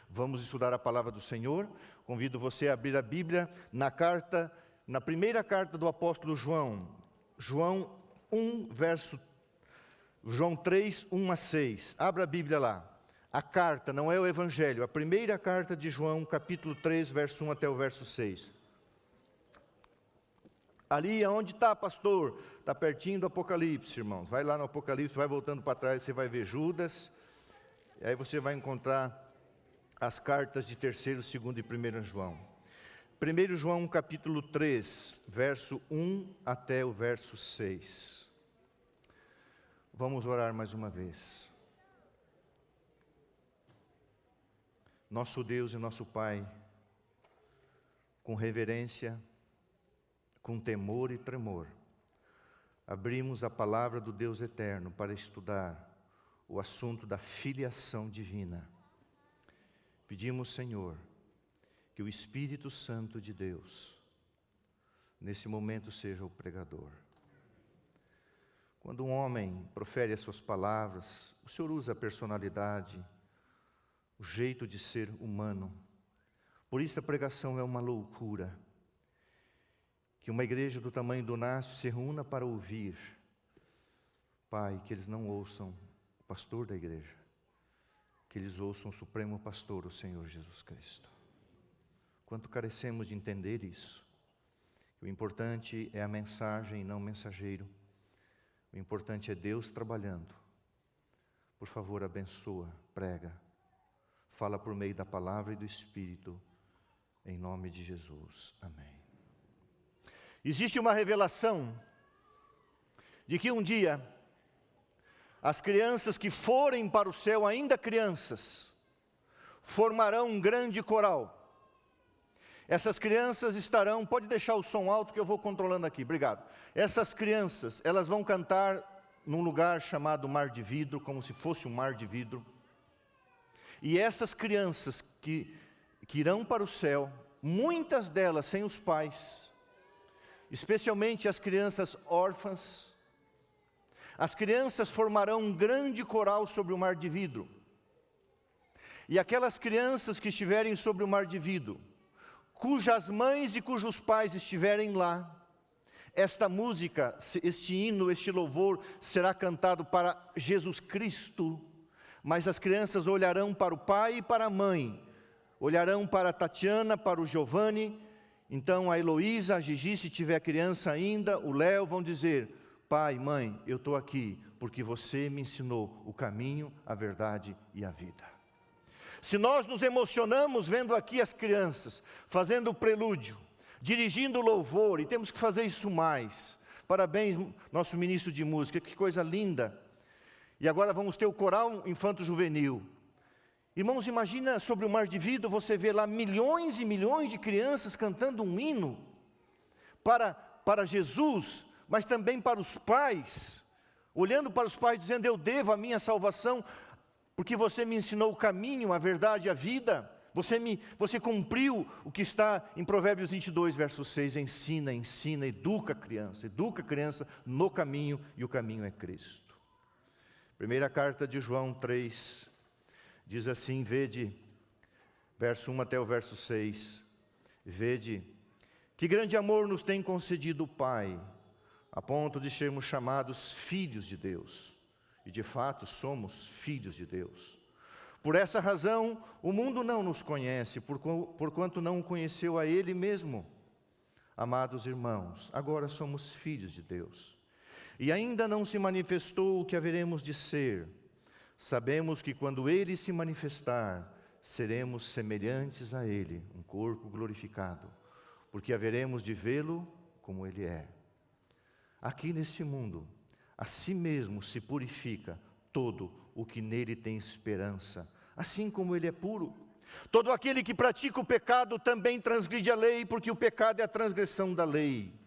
Vamos estudar a palavra do Senhor. Convido você a abrir a Bíblia na primeira carta do apóstolo João. João 3, 1 a 6. Abra a Bíblia lá. A carta, não é o Evangelho, a primeira carta de João, capítulo 3, verso 1 até o verso 6. Ali, aonde está, pastor? Está pertinho do Apocalipse, irmãos. Vai lá no Apocalipse, vai voltando para trás, você vai ver Judas. E aí você vai encontrar as cartas de 3º, 2º e 1 João. 1 João, capítulo 3, verso 1 até o verso 6. Vamos orar mais uma vez. Nosso Deus e nosso Pai, com reverência, com temor e tremor, abrimos a palavra do Deus eterno para estudar o assunto da filiação divina. Pedimos, Senhor, que o Espírito Santo de Deus, nesse momento, seja o pregador. Quando um homem profere as suas palavras, o Senhor usa a personalidade, o jeito de ser humano. Por isso a pregação é uma loucura. Que uma igreja do tamanho do Nácio se reúna para ouvir. Pai, que eles não ouçam o pastor da igreja, que eles ouçam o Supremo Pastor, o Senhor Jesus Cristo. Quanto carecemos de entender isso. O importante é a mensagem e não o mensageiro. O importante é Deus trabalhando. Por favor, abençoa, prega. Fala por meio da palavra e do Espírito, em nome de Jesus. Amém. Existe uma revelação de que um dia, as crianças que forem para o céu, ainda crianças, formarão um grande coral. Essas crianças estarão, pode deixar o som alto que eu vou controlando aqui, obrigado. Essas crianças, elas vão cantar num lugar chamado Mar de Vidro, como se fosse um mar de vidro. E essas crianças que irão para o céu, muitas delas sem os pais, especialmente as crianças órfãs, as crianças formarão um grande coral sobre o mar de vidro. E aquelas crianças que estiverem sobre o mar de vidro, cujas mães e cujos pais estiverem lá, esta música, este hino, este louvor será cantado para Jesus Cristo. Mas as crianças olharão para o pai e para a mãe, olharão para a Tatiana, para o Giovanni, então a Heloísa, a Gigi, se tiver criança ainda, o Léo, vão dizer: pai, mãe, eu estou aqui porque você me ensinou o caminho, a verdade e a vida. Se nós nos emocionamos vendo aqui as crianças, fazendo o prelúdio, dirigindo o louvor, e temos que fazer isso mais. Parabéns, nosso ministro de música, que coisa linda. E agora vamos ter o coral infanto-juvenil. Irmãos, imagina sobre o mar de vidro, você vê lá milhões e milhões de crianças cantando um hino para Jesus, mas também para os pais, olhando para os pais dizendo: eu devo a minha salvação, porque você me ensinou o caminho, a verdade e a vida. Você cumpriu o que está em Provérbios 22, verso 6, ensina, educa a criança no caminho, e o caminho é Cristo. Primeira carta de João 3, diz assim, vede, verso 1 até o verso 6, vede, que grande amor nos tem concedido o Pai, a ponto de sermos chamados filhos de Deus, e de fato somos filhos de Deus. Por essa razão, o mundo não nos conhece, porquanto não o conheceu a Ele mesmo. Amados irmãos, agora somos filhos de Deus. E ainda não se manifestou o que haveremos de ser. Sabemos que quando Ele se manifestar, seremos semelhantes a Ele, um corpo glorificado, porque haveremos de vê-lo como Ele é. Aqui nesse mundo, a si mesmo se purifica todo o que nele tem esperança, assim como Ele é puro. Todo aquele que pratica o pecado também transgride a lei, porque o pecado é a transgressão da lei.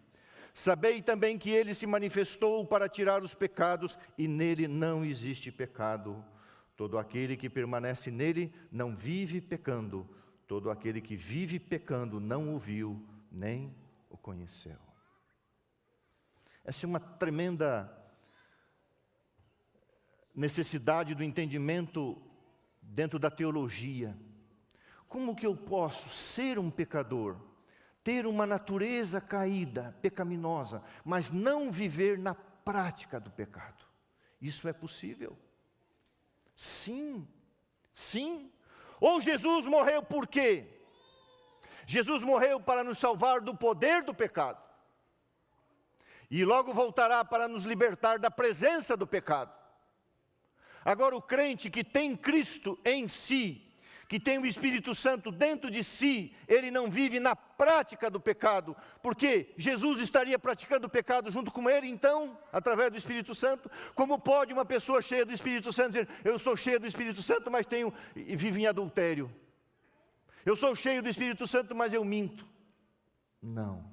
Sabei também que Ele se manifestou para tirar os pecados, e nele não existe pecado. Todo aquele que permanece nele não vive pecando. Todo aquele que vive pecando não o viu, nem o conheceu. Essa é uma tremenda necessidade do entendimento dentro da teologia. Como que eu posso ser um pecador, ter uma natureza caída, pecaminosa, mas não viver na prática do pecado? Isso é possível? Sim, sim. Ou Jesus morreu por quê? Jesus morreu para nos salvar do poder do pecado. E logo voltará para nos libertar da presença do pecado. Agora, o crente que tem Cristo em si, que tem o Espírito Santo dentro de si, ele não vive na prática do pecado, porque Jesus estaria praticando o pecado junto com ele, então, através do Espírito Santo. Como pode uma pessoa cheia do Espírito Santo dizer, eu sou cheia do Espírito Santo, mas vivo em adultério? Eu sou cheio do Espírito Santo, mas eu minto. Não.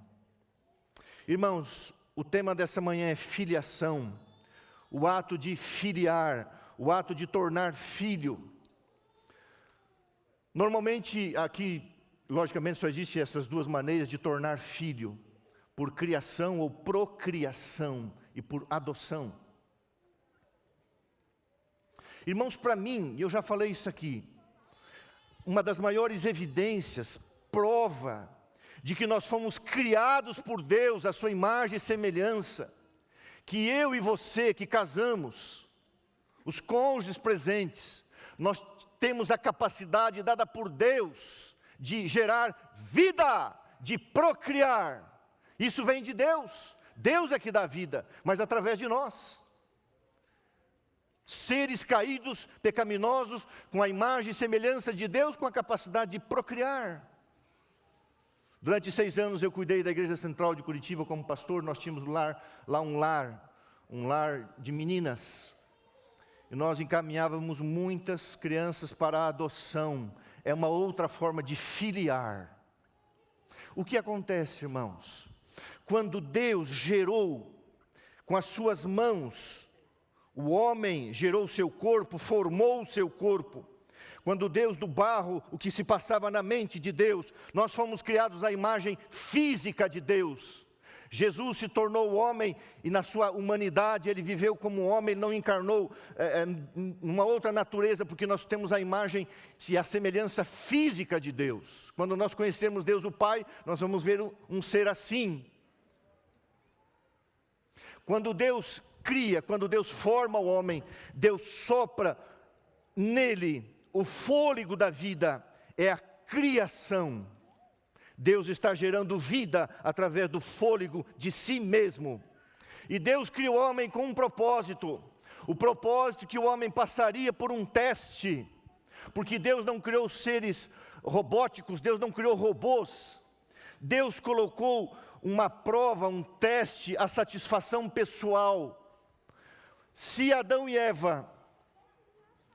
Irmãos, o tema dessa manhã é filiação, o ato de filiar, o ato de tornar filho. Normalmente aqui, logicamente, só existem essas duas maneiras de tornar filho: por criação ou procriação, e por adoção. Irmãos, para mim, eu já falei isso aqui, uma das maiores evidências, prova de que nós fomos criados por Deus, à sua imagem e semelhança, que eu e você que casamos, os cônjuges presentes, nós temos a capacidade dada por Deus de gerar vida, de procriar. Isso vem de Deus. Deus é que dá vida, mas através de nós. Seres caídos, pecaminosos, com a imagem e semelhança de Deus, com a capacidade de procriar. Durante 6 anos eu cuidei da Igreja Central de Curitiba como pastor. Nós tínhamos lá um lar de meninas. E nós encaminhávamos muitas crianças para a adoção. É uma outra forma de filiar. O que acontece, irmãos? Quando Deus gerou com as suas mãos, o homem gerou o seu corpo, formou o seu corpo. Quando Deus do barro, o que se passava na mente de Deus, nós fomos criados à imagem física de Deus. Jesus se tornou homem e na sua humanidade ele viveu como homem, ele não encarnou numa outra natureza, porque nós temos a imagem e a semelhança física de Deus. Quando nós conhecemos Deus o Pai, nós vamos ver um ser assim. Quando Deus cria, quando Deus forma o homem, Deus sopra nele o fôlego da vida, é a criação. Deus está gerando vida através do fôlego de si mesmo. E Deus criou o homem com um propósito. O propósito que o homem passaria por um teste. Porque Deus não criou seres robóticos, Deus não criou robôs. Deus colocou uma prova, um teste, a satisfação pessoal. Se Adão e Eva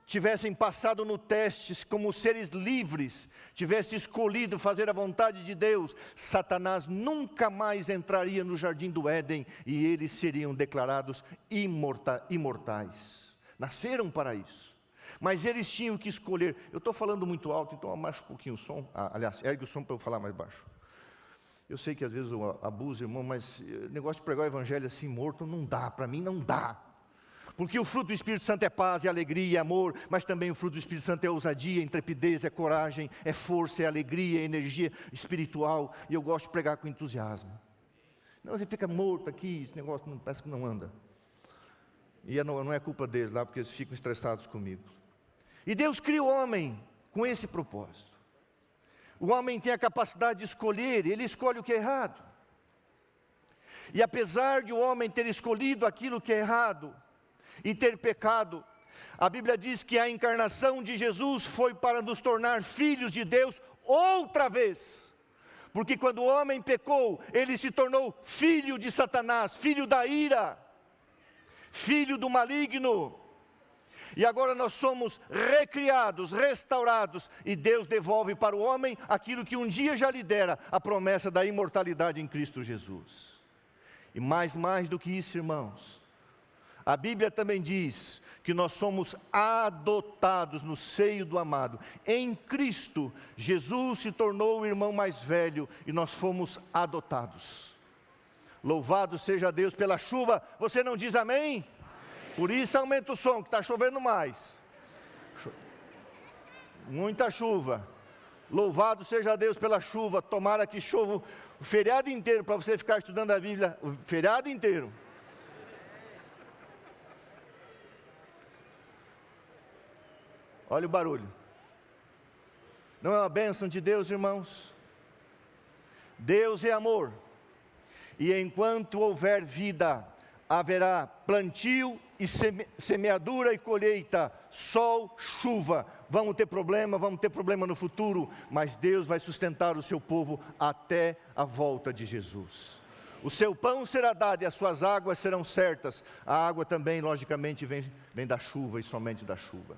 tivessem passado no teste como seres livres, tivessem escolhido fazer a vontade de Deus, Satanás nunca mais entraria no jardim do Éden e eles seriam declarados imortais. Nasceram para isso, mas eles tinham que escolher. Eu estou falando muito alto, então abaixa um pouquinho o som. Aliás, ergue o som para eu falar mais baixo. Eu sei que às vezes eu abuso, irmão, mas o negócio de pregar o evangelho assim morto não dá, para mim não dá. Porque o fruto do Espírito Santo é paz, é alegria, é amor, mas também o fruto do Espírito Santo é ousadia, é intrepidez, é coragem, é força, é alegria, é energia espiritual. E eu gosto de pregar com entusiasmo. Não, você fica morto aqui, esse negócio parece que não anda. E não é culpa deles lá, porque eles ficam estressados comigo. E Deus cria o homem com esse propósito. O homem tem a capacidade de escolher, ele escolhe o que é errado. E apesar de o homem ter escolhido aquilo que é errado, e ter pecado, a Bíblia diz que a encarnação de Jesus foi para nos tornar filhos de Deus outra vez, porque quando o homem pecou, ele se tornou filho de Satanás, filho da ira, filho do maligno, e agora nós somos recriados, restaurados, e Deus devolve para o homem aquilo que um dia já lhe dera, a promessa da imortalidade em Cristo Jesus. E mais do que isso, irmãos, a Bíblia também diz que nós somos adotados no seio do amado. Em Cristo, Jesus se tornou o irmão mais velho e nós fomos adotados. Louvado seja Deus pela chuva. Você não diz amém? Amém. Por isso aumenta o som, que está chovendo mais. Muita chuva. Louvado seja Deus pela chuva. Tomara que chova o feriado inteiro para você ficar estudando a Bíblia o feriado inteiro. Olha o barulho. Não é uma bênção de Deus, irmãos? Deus é amor. E enquanto houver vida, haverá plantio e semeadura e colheita, sol, chuva. Vamos ter problema no futuro, mas Deus vai sustentar o seu povo até a volta de Jesus. O seu pão será dado e as suas águas serão certas. A água também, logicamente, vem da chuva e somente da chuva.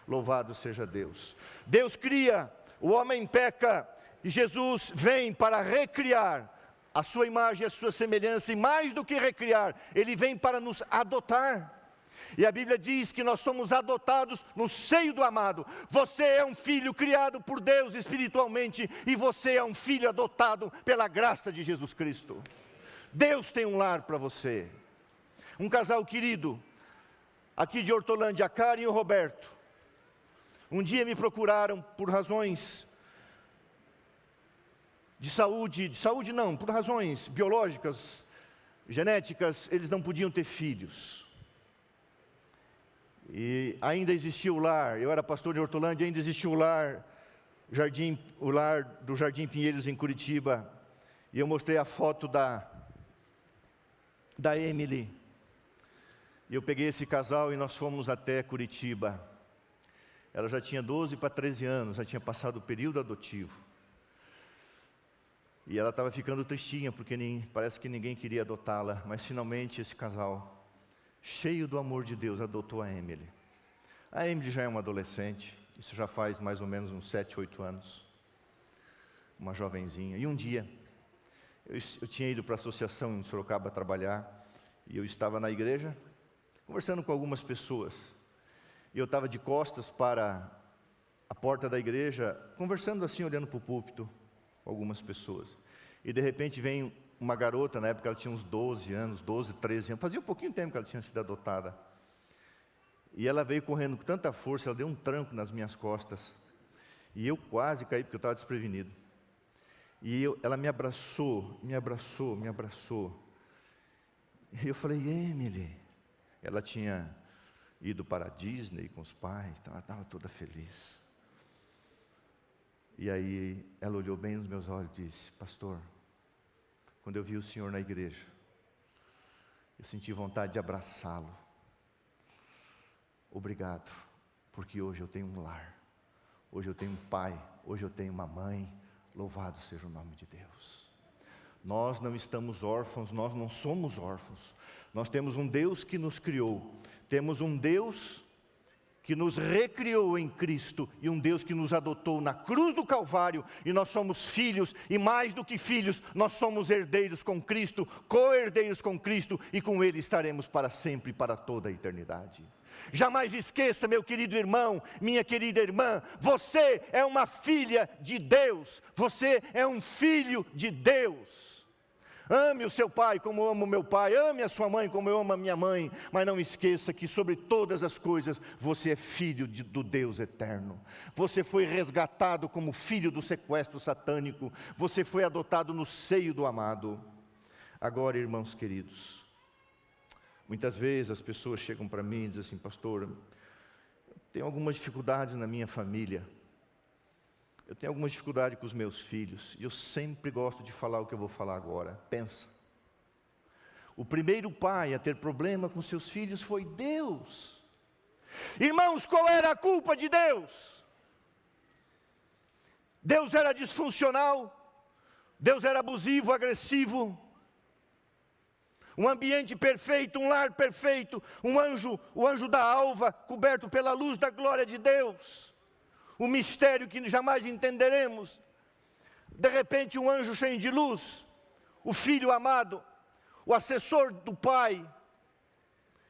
Louvado seja Deus. Deus cria, o homem peca, e Jesus vem para recriar a sua imagem, a sua semelhança, e mais do que recriar, Ele vem para nos adotar. E a Bíblia diz que nós somos adotados no seio do amado. Você é um filho criado por Deus espiritualmente, e você é um filho adotado pela graça de Jesus Cristo. Deus tem um lar para você. Um casal querido, aqui de Hortolândia, a Karen e o Roberto, um dia me procuraram por razões de saúde não, por razões biológicas, genéticas, eles não podiam ter filhos. E ainda existia o lar, eu era pastor de Hortolândia, ainda existia o lar do Jardim Pinheiros em Curitiba, e eu mostrei a foto da Emily. E eu peguei esse casal e nós fomos até Curitiba. Ela já tinha 12 para 13 anos, já tinha passado o período adotivo. E ela estava ficando tristinha, porque parece que ninguém queria adotá-la. Mas finalmente esse casal, cheio do amor de Deus, adotou a Emily. A Emily já é uma adolescente, isso já faz mais ou menos uns 7, 8 anos. Uma jovenzinha. E um dia, eu tinha ido para a associação em Sorocaba trabalhar, e eu estava na igreja, conversando com algumas pessoas. E eu estava de costas para a porta da igreja, conversando assim, olhando para o púlpito, com algumas pessoas. E de repente vem uma garota, na época ela tinha uns 12 anos, 12, 13 anos, fazia um pouquinho de tempo que ela tinha sido adotada. E ela veio correndo com tanta força, ela deu um tranco nas minhas costas. E eu quase caí, porque eu estava desprevenido. E ela me abraçou. E eu falei, Emily. Ela tinha ido para a Disney com os pais, então ela estava toda feliz. E aí ela olhou bem nos meus olhos e disse, pastor, quando eu vi o senhor na igreja, eu senti vontade de abraçá-lo. Obrigado, porque hoje eu tenho um lar, hoje eu tenho um pai, hoje eu tenho uma mãe, louvado seja o nome de Deus. Nós não estamos órfãos, nós não somos órfãos, nós temos um Deus que nos criou, temos um Deus que nos recriou em Cristo, e um Deus que nos adotou na cruz do Calvário, e nós somos filhos, e mais do que filhos, nós somos herdeiros com Cristo, co-herdeiros com Cristo, e com Ele estaremos para sempre, para toda a eternidade. Jamais esqueça, meu querido irmão, minha querida irmã, você é uma filha de Deus, você é um filho de Deus. Ame o seu pai como eu amo o meu pai, ame a sua mãe como eu amo a minha mãe, mas não esqueça que sobre todas as coisas, você é filho do Deus eterno. Você foi resgatado como filho do sequestro satânico, você foi adotado no seio do amado. Agora, irmãos queridos, muitas vezes as pessoas chegam para mim e dizem assim, pastor, eu tenho algumas dificuldades na minha família. Eu tenho alguma dificuldade com os meus filhos, e eu sempre gosto de falar o que eu vou falar agora. Pensa. O primeiro pai a ter problema com seus filhos foi Deus. Irmãos, qual era a culpa de Deus? Deus era disfuncional, Deus era abusivo, agressivo. Um ambiente perfeito, um lar perfeito, o anjo da alva, coberto pela luz da glória de Deus. O mistério que jamais entenderemos. De repente um anjo cheio de luz, o filho amado, o assessor do pai,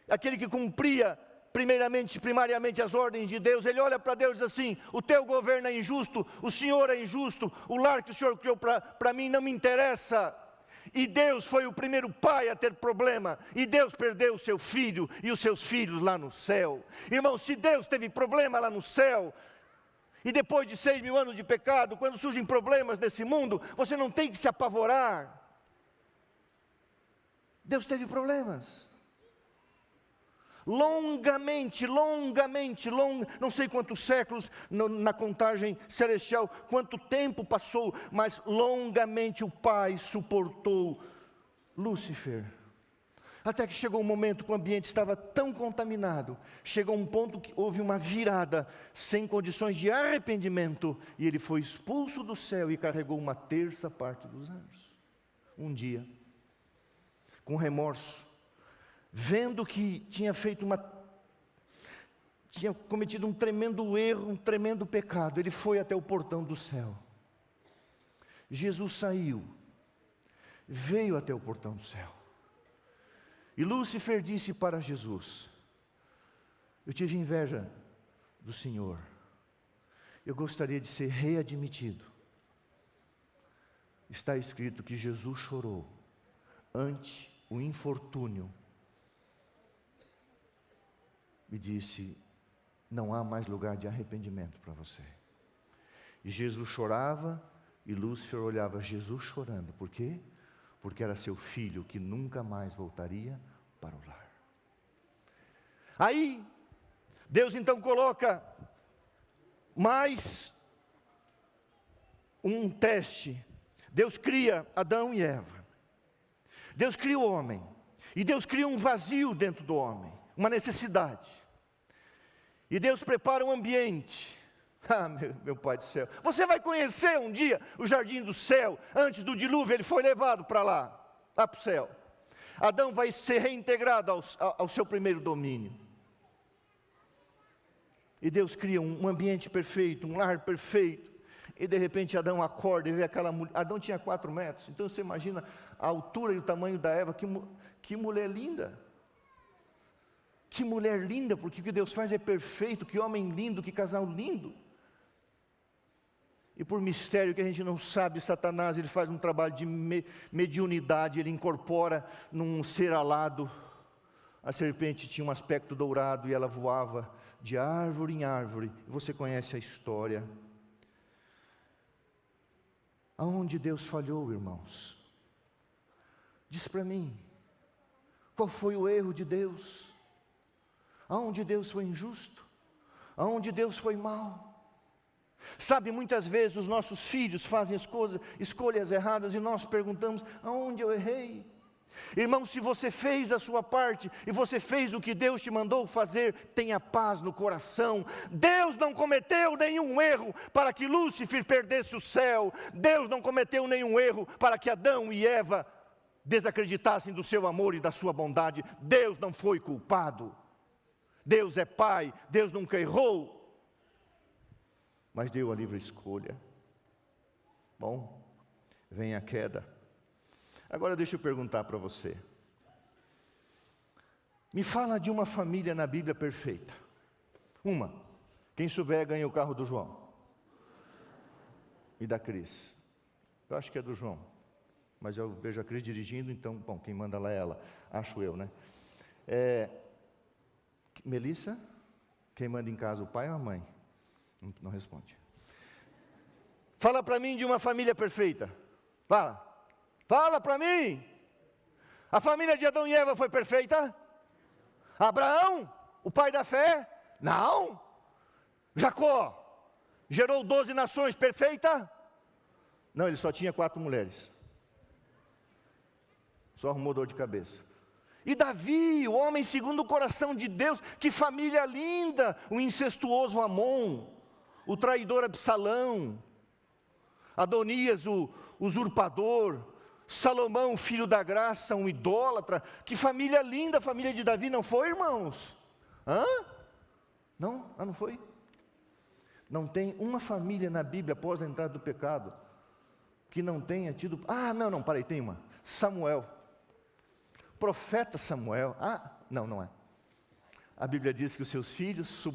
aquele que cumpria primariamente as ordens de Deus, ele olha para Deus e diz assim, o teu governo é injusto, o Senhor é injusto, o lar que o Senhor criou para mim não me interessa. E Deus foi o primeiro pai a ter problema, e Deus perdeu o seu filho e os seus filhos lá no céu. Irmão, se Deus teve problema lá no céu, E depois de 6.000 anos de pecado, quando surgem problemas nesse mundo, você não tem que se apavorar. Deus teve problemas. Longamente, não sei quantos séculos na contagem celestial, quanto tempo passou, mas longamente o Pai suportou Lúcifer. Até que chegou um momento que o ambiente estava tão contaminado, chegou um ponto que houve uma virada, sem condições de arrependimento, e ele foi expulso do céu e carregou uma terça parte dos anjos. Um dia, com remorso, vendo que tinha cometido um tremendo erro, um tremendo pecado, ele foi até o portão do céu. Jesus saiu, veio até o portão do céu. E Lúcifer disse para Jesus: eu tive inveja do Senhor, eu gostaria de ser readmitido. Está escrito que Jesus chorou ante o infortúnio e disse: não há mais lugar de arrependimento para você. E Jesus chorava, e Lúcifer olhava Jesus chorando. Por quê? Porque era seu filho que nunca mais voltaria para o lar. Aí, Deus então coloca mais um teste. Deus cria Adão e Eva. Deus cria o homem. E Deus cria um vazio dentro do homem, uma necessidade. E Deus prepara um ambiente. Ah, meu Pai do céu, você vai conhecer um dia o jardim do céu. Antes do dilúvio ele foi levado para lá para o céu. Adão vai ser reintegrado ao seu primeiro domínio. E Deus cria um ambiente perfeito, um lar perfeito. E de repente Adão acorda e vê aquela mulher. Adão tinha 4 metros, então você imagina a altura e o tamanho da Eva. Que mulher linda. Que mulher linda, porque o que Deus faz é perfeito. Que homem lindo, que casal lindo. E por mistério que a gente não sabe, Satanás ele faz um trabalho de mediunidade. Ele incorpora num ser alado. A serpente tinha um aspecto dourado e ela voava de árvore em árvore. Você conhece a história. Aonde Deus falhou, irmãos? Diz para mim, qual foi o erro de Deus? Aonde Deus foi injusto? Aonde Deus foi mau? Sabe, muitas vezes os nossos filhos fazem escolhas erradas e nós perguntamos: aonde eu errei? Irmão, se você fez a sua parte e você fez o que Deus te mandou fazer, tenha paz no coração. Deus não cometeu nenhum erro para que Lúcifer perdesse o céu. Deus não cometeu nenhum erro para que Adão e Eva desacreditassem do seu amor e da sua bondade. Deus não foi culpado. Deus é Pai, Deus nunca errou, mas deu a livre escolha. Bom, vem a queda. Agora deixa eu perguntar para você. Me fala de uma família na Bíblia perfeita. Uma. Quem souber ganha o carro do João. E da Cris. Eu acho que é do João. Mas eu vejo a Cris dirigindo, então, bom, quem manda lá é ela. Acho eu, né? Melissa? Quem manda em casa, o pai ou a mãe? Não responde. Fala para mim de uma família perfeita. Fala para mim. A família de Adão e Eva foi perfeita? Abraão, o pai da fé? Não. Jacó gerou 12 nações, perfeita? Não, ele só tinha 4 mulheres. Só arrumou dor de cabeça. E Davi, o homem segundo o coração de Deus, que família linda, o incestuoso Amon, o traidor Absalão, Adonias, o usurpador, Salomão, filho da graça, um idólatra. Que família linda, a família de Davi, não foi, irmãos? Não? Não foi? Não tem uma família na Bíblia após a entrada do pecado que não tenha tido... Parei, tem uma. Samuel. Profeta Samuel. Não é. A Bíblia diz que os seus filhos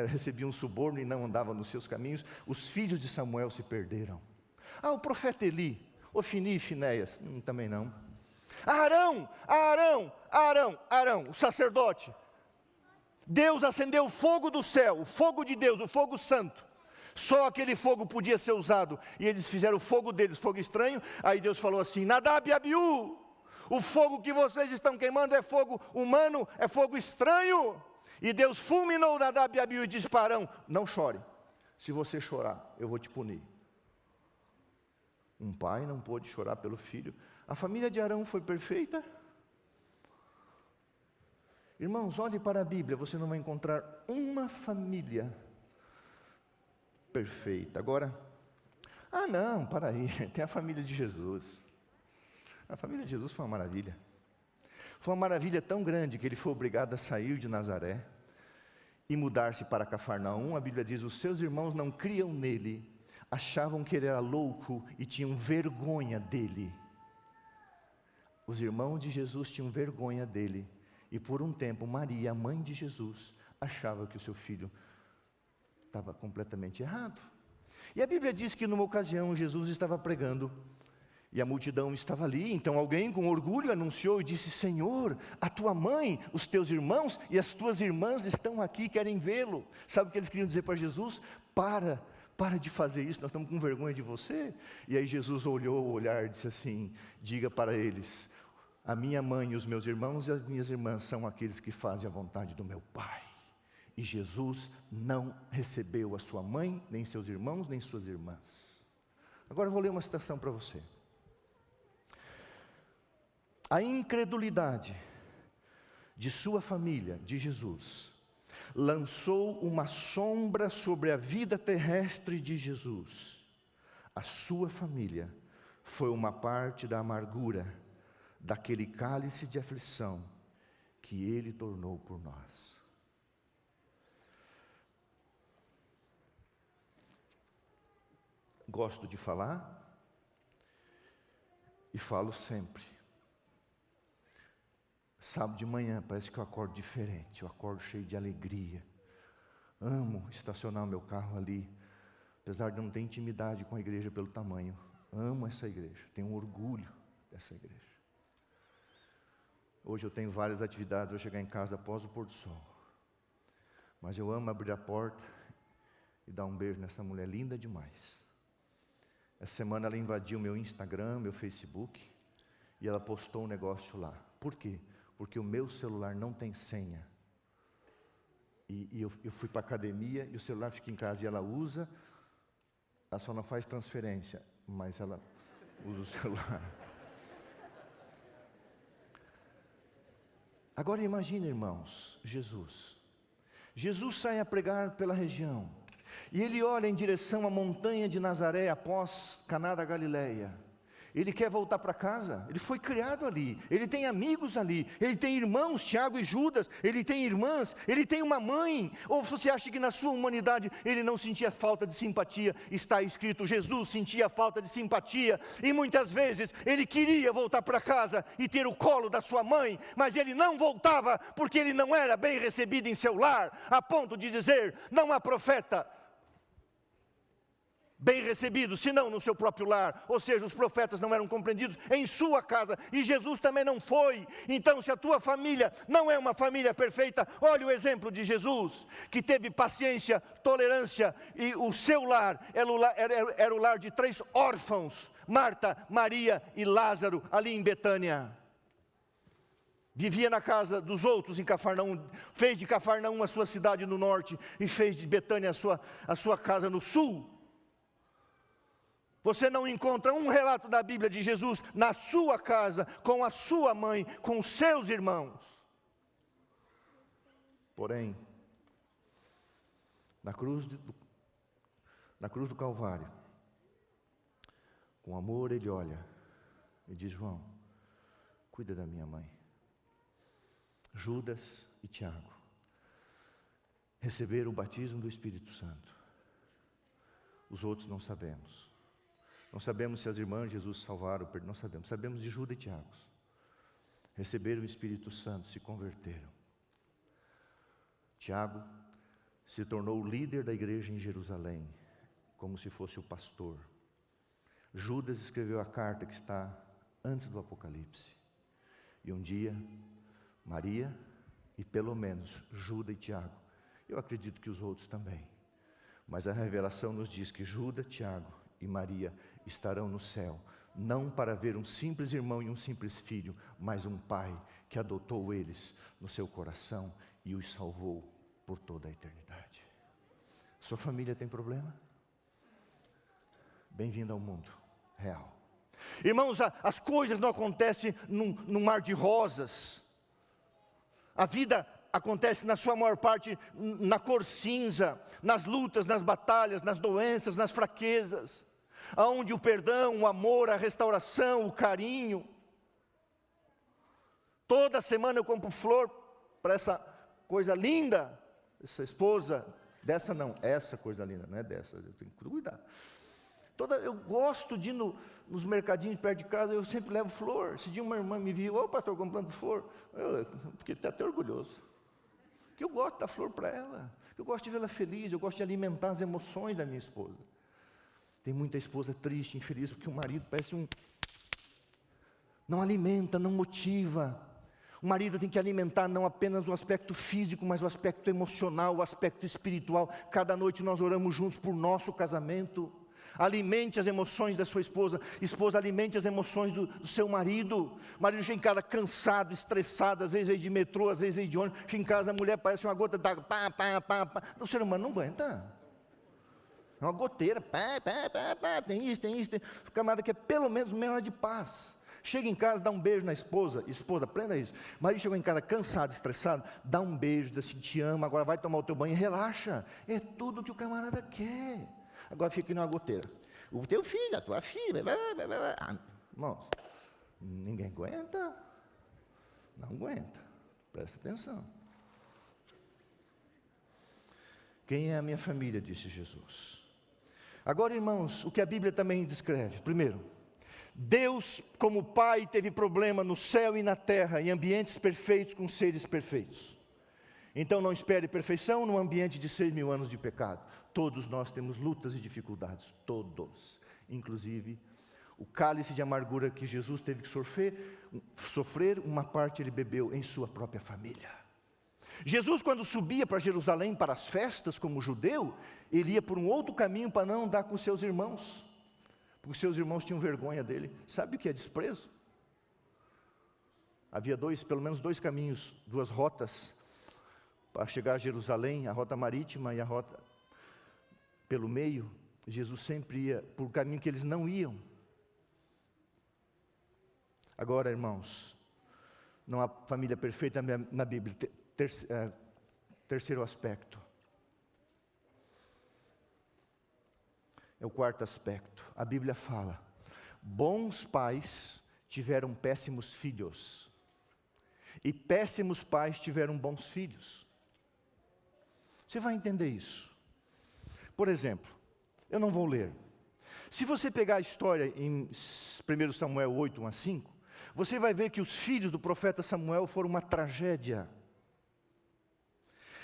recebiam suborno e não andavam nos seus caminhos. Os filhos de Samuel se perderam. O profeta Eli, Ofni e Finéias, também não. Arão, o sacerdote. Deus acendeu o fogo do céu, o fogo de Deus, o fogo santo, Só aquele fogo podia ser usado. E eles fizeram o fogo deles, fogo estranho. Aí Deus falou assim: Nadab e Abiú, o fogo que vocês estão queimando é fogo humano, é fogo estranho. E Deus fulminou Nadab e Abiú e disse para Arão: não chore, se você chorar, eu vou te punir. Um pai não pôde chorar pelo filho. A família de Arão foi perfeita? Irmãos, olhe para a Bíblia, você não vai encontrar uma família perfeita. Agora, não, para aí, tem a família de Jesus. A família de Jesus foi uma maravilha. Foi uma maravilha tão grande que ele foi obrigado a sair de Nazaré e mudar-se para Cafarnaum. A Bíblia diz: os seus irmãos não criam nele, achavam que ele era louco e tinham vergonha dele. Os irmãos de Jesus tinham vergonha dele. E por um tempo, Maria, a mãe de Jesus, achava que o seu filho estava completamente errado. E a Bíblia diz que numa ocasião Jesus estava pregando e a multidão estava ali. Então alguém com orgulho anunciou e disse: Senhor, a tua mãe, os teus irmãos e as tuas irmãs estão aqui, querem vê-lo. Sabe o que eles queriam dizer para Jesus? Para de fazer isso, nós estamos com vergonha de você. E aí Jesus olhou o olhar e disse assim: diga para eles, a minha mãe e os meus irmãos e as minhas irmãs são aqueles que fazem a vontade do meu Pai. E Jesus não recebeu a sua mãe, nem seus irmãos, nem suas irmãs. Agora eu vou ler uma citação para você. A incredulidade de sua família, de Jesus, lançou uma sombra sobre a vida terrestre de Jesus. A sua família foi uma parte da amargura daquele cálice de aflição que ele tornou por nós. Gosto de falar e falo sempre. Sábado de manhã parece que eu acordo diferente, eu acordo cheio de alegria. Amo estacionar o meu carro ali, apesar de não ter intimidade com a igreja pelo tamanho. Amo essa igreja, tenho um orgulho dessa igreja. Hoje eu tenho várias atividades, vou chegar em casa após o pôr do sol. Mas eu amo abrir a porta e dar um beijo nessa mulher linda demais. Essa semana ela invadiu meu Instagram, meu Facebook, e ela postou um negócio lá. Por quê? Porque o meu celular não tem senha. E eu fui para a academia e o celular fica em casa e ela usa, ela só não faz transferência, mas ela usa o celular. Agora imagine, irmãos, Jesus sai a pregar pela região, e ele olha em direção à montanha de Nazaré após Caná da Galileia. Ele quer voltar para casa, ele foi criado ali, ele tem amigos ali, ele tem irmãos, Tiago e Judas, ele tem irmãs, ele tem uma mãe. Ou você acha que na sua humanidade ele não sentia falta de simpatia? Está escrito, Jesus sentia falta de simpatia, e muitas vezes ele queria voltar para casa e ter o colo da sua mãe, mas ele não voltava porque ele não era bem recebido em seu lar, a ponto de dizer, não há profeta bem recebido, senão no seu próprio lar. Ou seja, os profetas não eram compreendidos em sua casa, e Jesus também não foi. Então, se a tua família não é uma família perfeita, olha o exemplo de Jesus, que teve paciência, tolerância, e o seu lar era o lar de 3 órfãos, Marta, Maria e Lázaro, ali em Betânia. Vivia na casa dos outros em Cafarnaum, fez de Cafarnaum a sua cidade no norte, e fez de Betânia a sua casa no sul. Você não encontra um relato da Bíblia de Jesus na sua casa, com a sua mãe, com os seus irmãos. Porém, na cruz do Calvário, com amor ele olha e diz: João, cuida da minha mãe. Judas e Tiago receberam o batismo do Espírito Santo. Os outros não sabemos. Não sabemos se as irmãs de Jesus salvaram, não sabemos. Sabemos de Judas e Tiago. Receberam o Espírito Santo, se converteram. Tiago se tornou o líder da igreja em Jerusalém, como se fosse o pastor. Judas escreveu a carta que está antes do Apocalipse. E um dia, Maria, e pelo menos Judas e Tiago, eu acredito que os outros também, Mas a revelação nos diz que Judas, Tiago e Maria estarão no céu, não para ver um simples irmão e um simples filho, mas um pai que adotou eles no seu coração e os salvou por toda a eternidade. Sua família tem problema? Bem-vindo ao mundo real. Irmãos, as coisas não acontecem num mar de rosas. A vida acontece na sua maior parte na cor cinza, nas lutas, nas batalhas, nas doenças, nas fraquezas, aonde o perdão, o amor, a restauração, o carinho. Toda semana eu compro flor para essa coisa linda, essa esposa, dessa não, essa coisa linda, não é dessa, eu tenho que cuidar. Eu gosto de ir nos mercadinhos perto de casa, eu sempre levo flor. Esse dia uma irmã me viu, ô pastor, comprando flor, eu fiquei até orgulhoso. Porque eu gosto de dar flor para ela, eu gosto de vê-la feliz, eu gosto de alimentar as emoções da minha esposa. Tem muita esposa triste, infeliz, porque o marido parece não alimenta, não motiva. O marido tem que alimentar não apenas o aspecto físico, mas o aspecto emocional, o aspecto espiritual. Cada noite nós oramos juntos por nosso casamento. Alimente as emoções da sua esposa. Esposa, alimente as emoções do seu marido. O marido chega em casa cansado, estressado, às vezes veio de metrô, às vezes veio de ônibus. Chega em casa, a mulher parece uma gota d'água, pá, pá, pá, pá. O ser humano não aguenta. É uma goteira, pá, pá, pá, pá. Tem isso. O camarada quer pelo menos meia hora de paz. Chega em casa, dá um beijo na esposa. Esposa, aprenda isso. O marido chegou em casa cansado, estressado, dá um beijo, diz assim, te amo, agora vai tomar o teu banho, relaxa. É tudo que o camarada quer. Agora fica aqui numa goteira. O teu filho, a tua filha, irmãos, ninguém aguenta. Não aguenta. Presta atenção. Quem é a minha família, disse Jesus. Agora, irmãos, o que a Bíblia também descreve. Primeiro, Deus, como Pai, teve problema no céu e na terra, em ambientes perfeitos com seres perfeitos. Então não espere perfeição num ambiente de 6.000 anos de pecado. Todos nós temos lutas e dificuldades, todos. Inclusive, o cálice de amargura que Jesus teve que sofrer, uma parte ele bebeu em sua própria família. Jesus, quando subia para Jerusalém para as festas como judeu, ele ia por um outro caminho para não andar com seus irmãos, porque seus irmãos tinham vergonha dele. Sabe o que é desprezo? Havia pelo menos dois caminhos, duas rotas para chegar a Jerusalém, a rota marítima e a rota pelo meio. Jesus sempre ia por um caminho que eles não iam. Agora, irmãos, não há família perfeita na Bíblia. Terceiro aspecto. É o quarto aspecto. A Bíblia fala: bons pais tiveram péssimos filhos, e péssimos pais tiveram bons filhos. Você vai entender isso. Por exemplo, eu não vou ler. Se você pegar a história em 1 Samuel 8, 1 a 5, você vai ver que os filhos do profeta Samuel foram uma tragédia.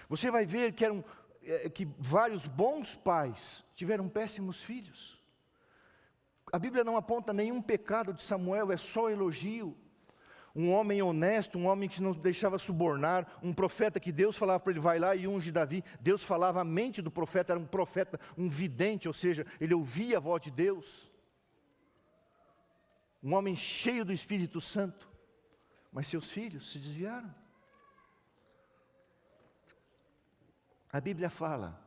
Você vai ver que vários bons pais tiveram péssimos filhos. A Bíblia não aponta nenhum pecado de Samuel, é só elogio. Um homem honesto, um homem que não deixava subornar, um profeta que Deus falava para ele, vai lá e unge Davi. Deus falava, a mente do profeta era um profeta, um vidente, ou seja, ele ouvia a voz de Deus. Um homem cheio do Espírito Santo, mas seus filhos se desviaram. A Bíblia fala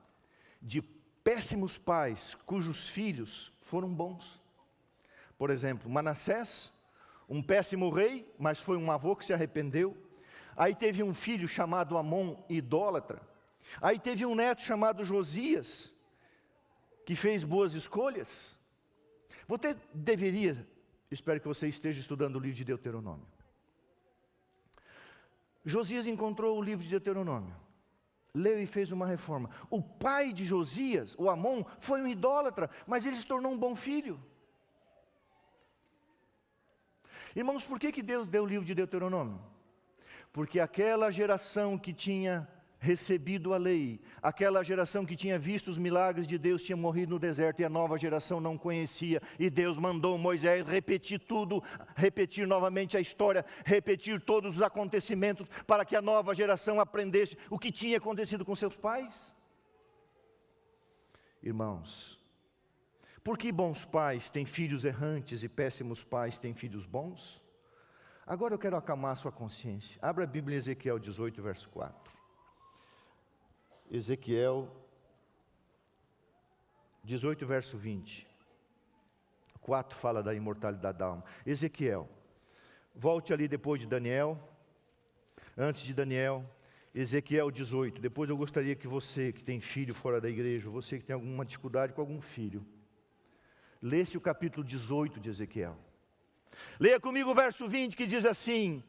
de péssimos pais cujos filhos foram bons. Por exemplo, Manassés, um péssimo rei, mas foi um avô que se arrependeu. Aí teve um filho chamado Amon, idólatra. Aí teve um neto chamado Josias, que fez boas escolhas. Você deveria, espero que você esteja estudando o livro de Deuteronômio. Josias encontrou o livro de Deuteronômio, leu e fez uma reforma. O pai de Josias, o Amon, foi um idólatra, mas ele se tornou um bom filho. Irmãos, por que Deus deu o livro de Deuteronômio? Porque aquela geração que tinha recebido a lei, aquela geração que tinha visto os milagres de Deus, tinha morrido no deserto, e a nova geração não conhecia, e Deus mandou Moisés repetir tudo, repetir novamente a história, repetir todos os acontecimentos, para que a nova geração aprendesse o que tinha acontecido com seus pais. Irmãos, por que bons pais têm filhos errantes e péssimos pais têm filhos bons? Agora eu quero acalmar a sua consciência. Abra a Bíblia em Ezequiel 18, verso 4. Ezequiel 18, verso 20. 4 fala da imortalidade da alma. Ezequiel, volte ali depois de Daniel, antes de Daniel, Ezequiel 18. Depois eu gostaria que você que tem filho fora da igreja, você que tem alguma dificuldade com algum filho, lesse o capítulo 18 de Ezequiel. Leia comigo o verso 20 que diz assim,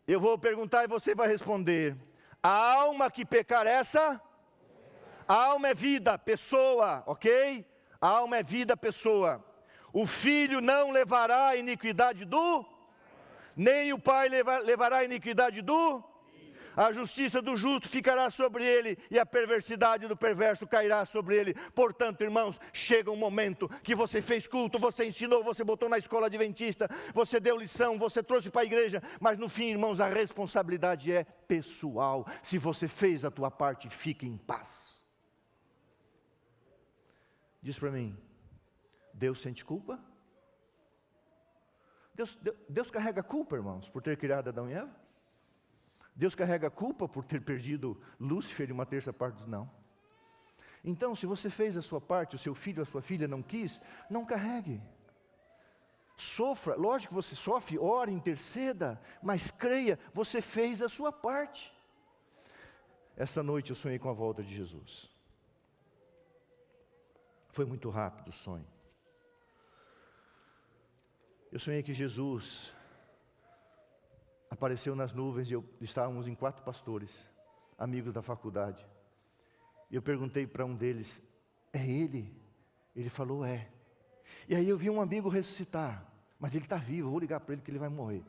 eu vou perguntar e você vai responder. A alma que pecar essa, a alma é vida, pessoa, ok? A alma é vida, pessoa. O filho não levará a iniquidade do, nem o pai levará a iniquidade do, a justiça do justo ficará sobre ele, e a perversidade do perverso cairá sobre ele. Portanto, irmãos, chega um momento que você fez culto, você ensinou, você botou na escola adventista, você deu lição, você trouxe para a igreja, mas no fim, irmãos, a responsabilidade é pessoal. Se você fez a tua parte, fique em paz. Diz para mim, Deus sente culpa? Deus carrega culpa, irmãos, por ter criado Adão e Eva? Deus carrega culpa por ter perdido Lúcifer e uma terça parte dos não? Então, se você fez a sua parte, o seu filho, a sua filha não quis, não carregue. Sofra, lógico que você sofre, ore, interceda, mas creia, você fez a sua parte. Essa noite eu sonhei com a volta de Jesus. Foi muito rápido o sonho. Eu sonhei que Jesus apareceu nas nuvens e estávamos em 4 pastores, amigos da faculdade. E eu perguntei para um deles, é ele? Ele falou, é. E aí eu vi um amigo ressuscitar, mas ele está vivo, eu vou ligar para ele que ele vai morrer.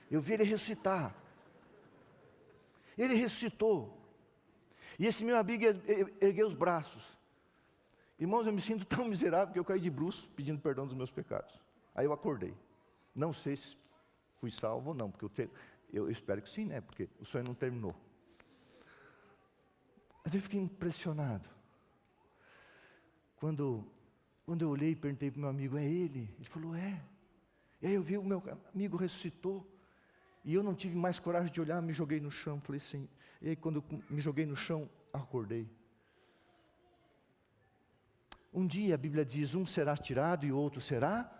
Eu vi ele ressuscitar. Ele ressuscitou. E esse meu amigo ergueu os braços. Irmãos, eu me sinto tão miserável que eu caí de bruços pedindo perdão dos meus pecados. Aí eu acordei. Não sei se fui salvo ou não, porque eu espero que sim, né? Porque o sonho não terminou. Mas eu fiquei impressionado. Quando eu olhei e perguntei para o meu amigo, é ele? Ele falou, é. E aí eu vi o meu amigo ressuscitou. E eu não tive mais coragem de olhar, me joguei no chão. Falei assim, e aí quando eu me joguei no chão, acordei. Um dia a Bíblia diz, um será tirado e o outro será.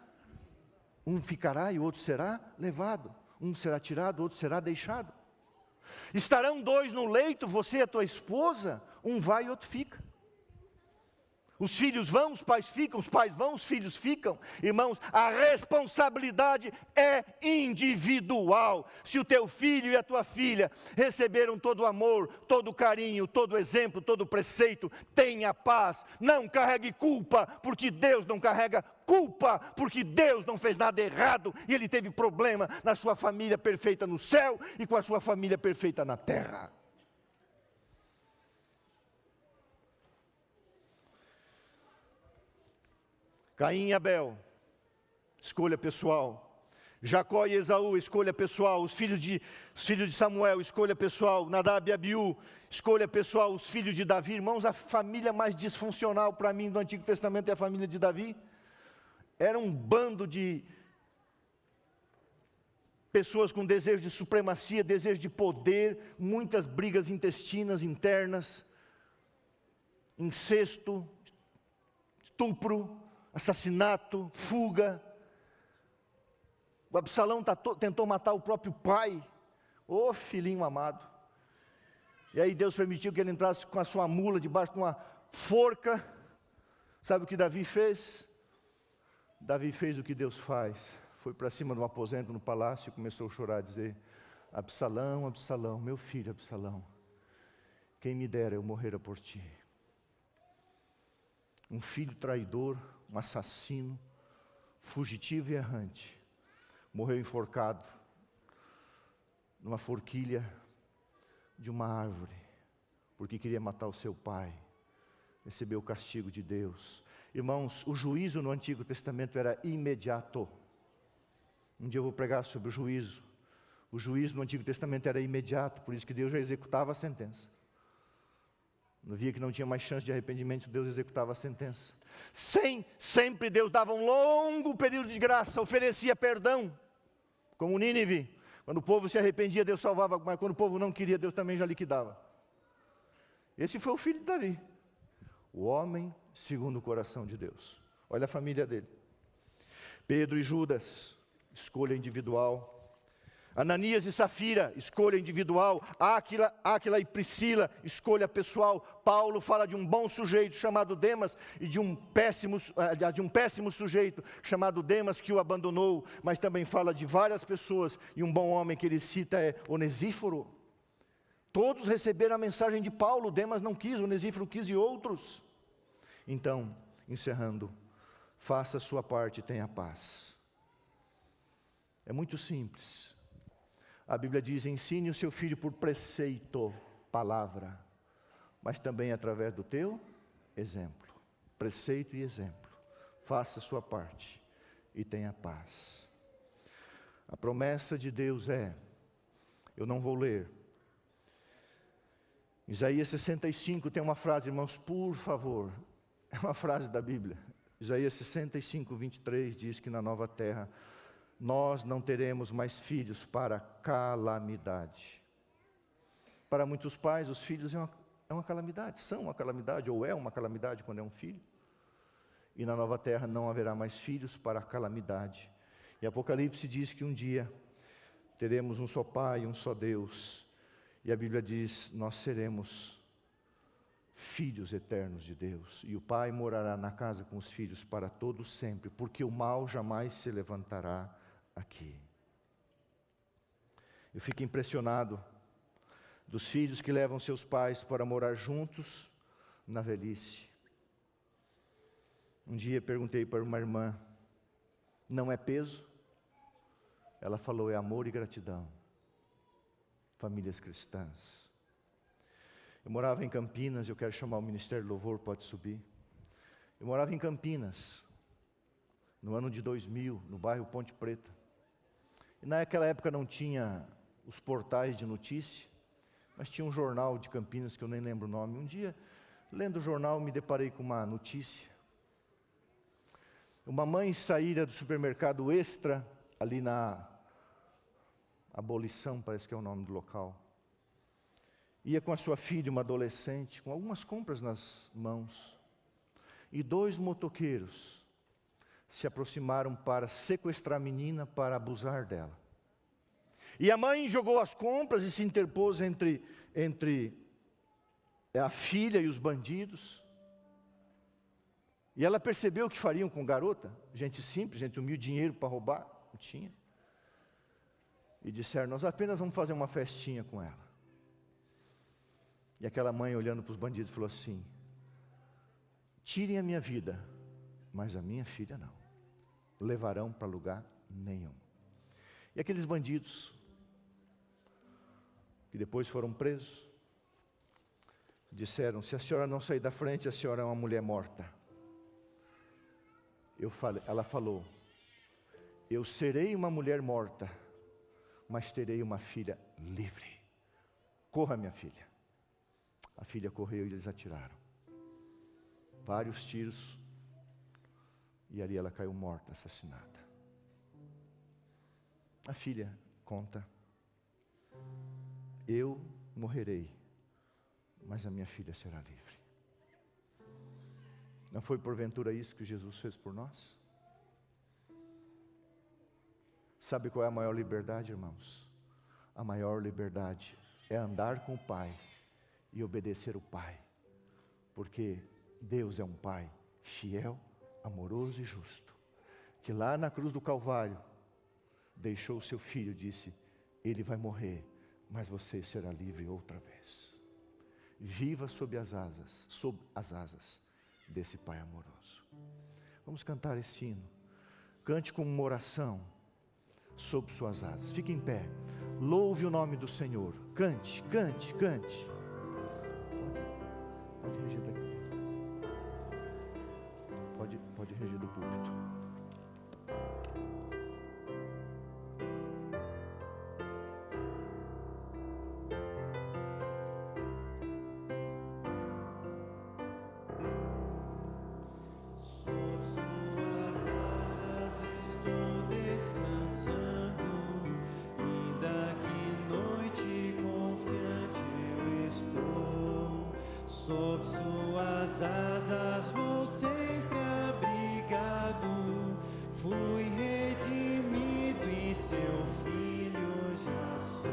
Um ficará e o outro será levado. Um será tirado, o outro será deixado. Estarão 2 no leito, você e a tua esposa, um vai e outro fica. Os filhos vão, os pais ficam, os pais vão, os filhos ficam. Irmãos, a responsabilidade é individual. Se o teu filho e a tua filha receberam todo o amor, todo o carinho, todo o exemplo, todo o preceito, tenha paz. Não carregue culpa, porque Deus não carrega culpa, porque Deus não fez nada errado. E Ele teve problema na sua família perfeita no céu e com a sua família perfeita na terra. Caim e Abel, escolha pessoal. Jacó e Esaú, escolha pessoal. Os filhos de Samuel, escolha pessoal. Nadab e Abiú, escolha pessoal. Os filhos de Davi, irmãos, a família mais disfuncional para mim do Antigo Testamento é a família de Davi. Era um bando de pessoas com desejo de supremacia, desejo de poder, muitas brigas intestinas, internas, incesto, estupro, assassinato, fuga. O Absalão tentou matar o próprio pai. Ô filhinho amado. E aí Deus permitiu que ele entrasse com a sua mula debaixo de uma forca. Sabe o que Davi fez? Davi fez o que Deus faz. Foi para cima de um aposento no palácio e começou a chorar, a dizer, Absalão, Absalão, meu filho Absalão, quem me dera eu morrera por ti. Um filho traidor, um assassino, fugitivo e errante, morreu enforcado numa forquilha de uma árvore, porque queria matar o seu pai, recebeu o castigo de Deus. Irmãos, o juízo no Antigo Testamento era imediato. Um dia eu vou pregar sobre o juízo. O juízo no Antigo Testamento era imediato, por isso que Deus já executava a sentença. Quando via que não tinha mais chance de arrependimento, Deus executava a sentença. Sempre Deus dava um longo período de graça, oferecia perdão, como Nínive. Quando o povo se arrependia, Deus salvava, mas quando o povo não queria, Deus também já liquidava. Esse foi o filho de Davi, o homem segundo o coração de Deus. Olha a família dele. Pedro e Judas, escolha individual. Ananias e Safira, escolha individual. Áquila e Priscila, escolha pessoal. Paulo fala de um bom sujeito chamado Demas e de um péssimo sujeito chamado Demas que o abandonou, mas também fala de várias pessoas, e um bom homem que ele cita é Onesíforo. Todos receberam a mensagem de Paulo, Demas não quis, Onesíforo quis e outros. Então, encerrando, faça a sua parte e tenha paz. É muito simples. A Bíblia diz, ensine o seu filho por preceito, palavra, mas também através do teu exemplo. Preceito e exemplo. Faça a sua parte e tenha paz. A promessa de Deus é, eu não vou ler. Isaías 65 tem uma frase, irmãos, por favor, é uma frase da Bíblia. Isaías 65, 23 diz que na nova terra, nós não teremos mais filhos para calamidade. Para muitos pais, os filhos é uma calamidade, são uma calamidade, ou é uma calamidade quando é um filho. E na nova terra não haverá mais filhos para calamidade. E Apocalipse diz que um dia teremos um só Pai, um só Deus. E a Bíblia diz, nós seremos filhos eternos de Deus. E o Pai morará na casa com os filhos para todo sempre, porque o mal jamais se levantará aqui. Eu fico impressionado dos filhos que levam seus pais para morar juntos na velhice. Um dia perguntei para uma irmã, não é peso? Ela falou, é amor e gratidão. Famílias cristãs. Eu morava em Campinas, eu quero chamar o Ministério do Louvor, pode subir. Eu morava em Campinas, no ano de 2000, no bairro Ponte Preta. E naquela época não tinha os portais de notícia, mas tinha um jornal de Campinas, que eu nem lembro o nome. Um dia, lendo o jornal, me deparei com uma notícia. Uma mãe saíra do supermercado Extra, ali na Abolição, parece que é o nome do local. Ia com a sua filha, uma adolescente, com algumas compras nas mãos. E 2 motoqueiros se aproximaram para sequestrar a menina, para abusar dela. E a mãe jogou as compras e se interpôs entre a filha e os bandidos. E ela percebeu o que fariam com a garota, gente simples, gente humilde, dinheiro para roubar, não tinha. E disseram, nós apenas vamos fazer uma festinha com ela. E aquela mãe olhando para os bandidos falou assim, tirem a minha vida, mas a minha filha não. Levarão para lugar nenhum. E aqueles bandidos, que depois foram presos, disseram, se a senhora não sair da frente, a senhora é uma mulher morta. Ela falou, eu serei uma mulher morta, mas terei uma filha livre. Corra, minha filha. A filha correu e eles atiraram. Vários tiros. E ali ela caiu morta, assassinada. A filha conta, eu morrerei, mas a minha filha será livre. Não foi porventura isso que Jesus fez por nós? Sabe qual é a maior liberdade, irmãos? A maior liberdade é andar com o Pai e obedecer o Pai. Porque Deus é um Pai fiel, amoroso e justo, que lá na cruz do Calvário deixou o seu filho, disse, ele vai morrer, mas você será livre outra vez. Viva sob as asas desse Pai amoroso. Vamos cantar esse hino. Cante com uma oração sob suas asas. Fique em pé. Louve o nome do Senhor. Cante, cante, cante. Pode reger daqui. Pode reger do púlpito. Sob suas asas vou sempre abrigado. Fui redimido e seu filho já sou.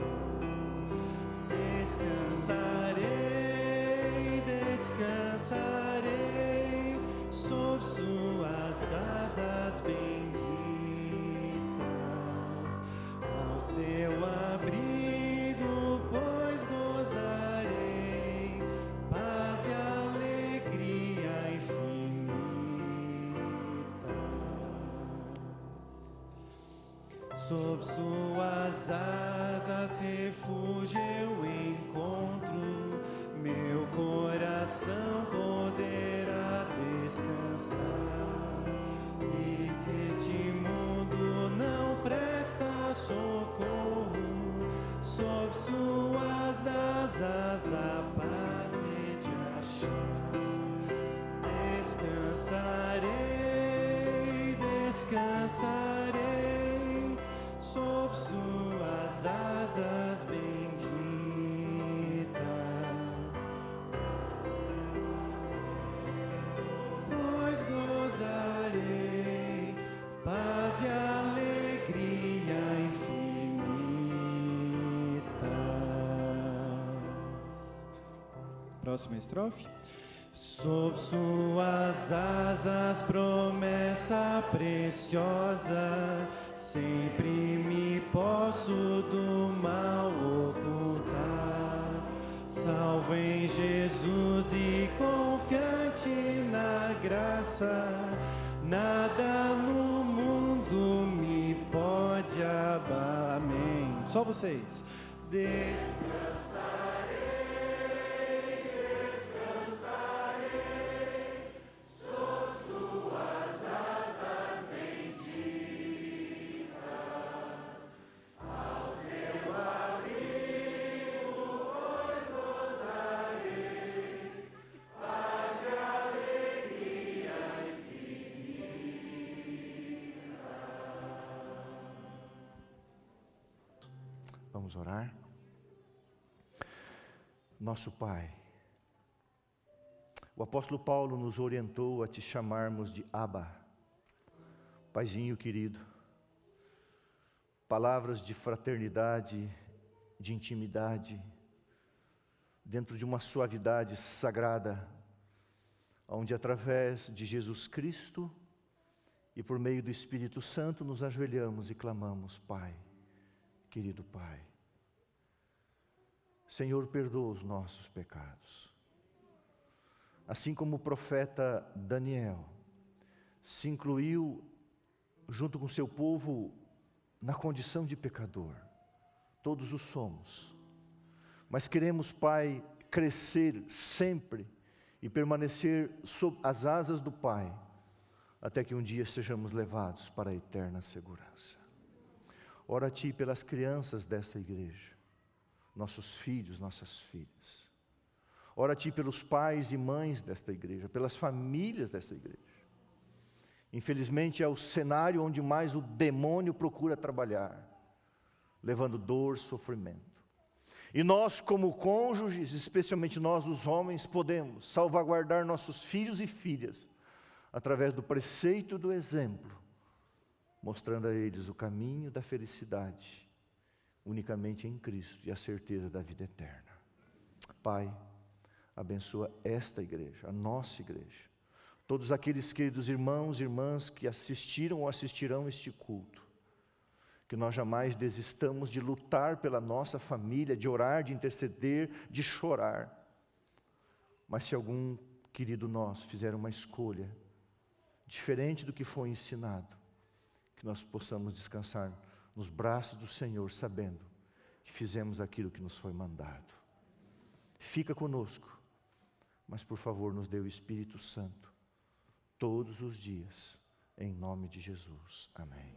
Descansarei, descansarei sob suas asas benditas. Ao seu abrigo, pois gozarei paz e alegria infinitas. Sob suas asas refúgio eu encontro, meu coração poderá descansar. E se este mundo não presta socorro, sob suas asas a paz he de achar. Descansarei, descansarei sob suas asas benditas. Pois gozarei paz e alegria infinitas. Próxima estrofe. Sob suas asas, promessa preciosa, sempre me posso do mal ocultar. Salvo em Jesus e confiante na graça, nada no mundo me pode abalar. Amém. Só vocês. Vamos orar. Nosso Pai, o apóstolo Paulo nos orientou a te chamarmos de Abba, Paizinho querido. Palavras de fraternidade, de intimidade, dentro de uma suavidade sagrada, onde através de Jesus Cristo e por meio do Espírito Santo nos ajoelhamos e clamamos: Pai, querido Pai. Senhor, perdoa os nossos pecados. Assim como o profeta Daniel se incluiu junto com seu povo na condição de pecador, todos o somos, mas queremos, Pai, crescer sempre e permanecer sob as asas do Pai, até que um dia sejamos levados para a eterna segurança. Ora a Ti pelas crianças dessa igreja, nossos filhos, nossas filhas. Ora a Ti pelos pais e mães desta igreja, pelas famílias desta igreja. Infelizmente é o cenário onde mais o demônio procura trabalhar, levando dor, sofrimento. E nós, como cônjuges, especialmente nós os homens, podemos salvaguardar nossos filhos e filhas, através do preceito do exemplo, mostrando a eles o caminho da felicidade, unicamente em Cristo, e a certeza da vida eterna. Pai, abençoa esta igreja, a nossa igreja, todos aqueles queridos irmãos e irmãs que assistiram ou assistirão este culto, que nós jamais desistamos de lutar pela nossa família, de orar, de interceder, de chorar. Mas se algum querido nosso fizer uma escolha diferente do que foi ensinado, que nós possamos descansar nos braços do Senhor, sabendo que fizemos aquilo que nos foi mandado. Fica conosco, mas por favor nos dê o Espírito Santo, todos os dias, em nome de Jesus. Amém.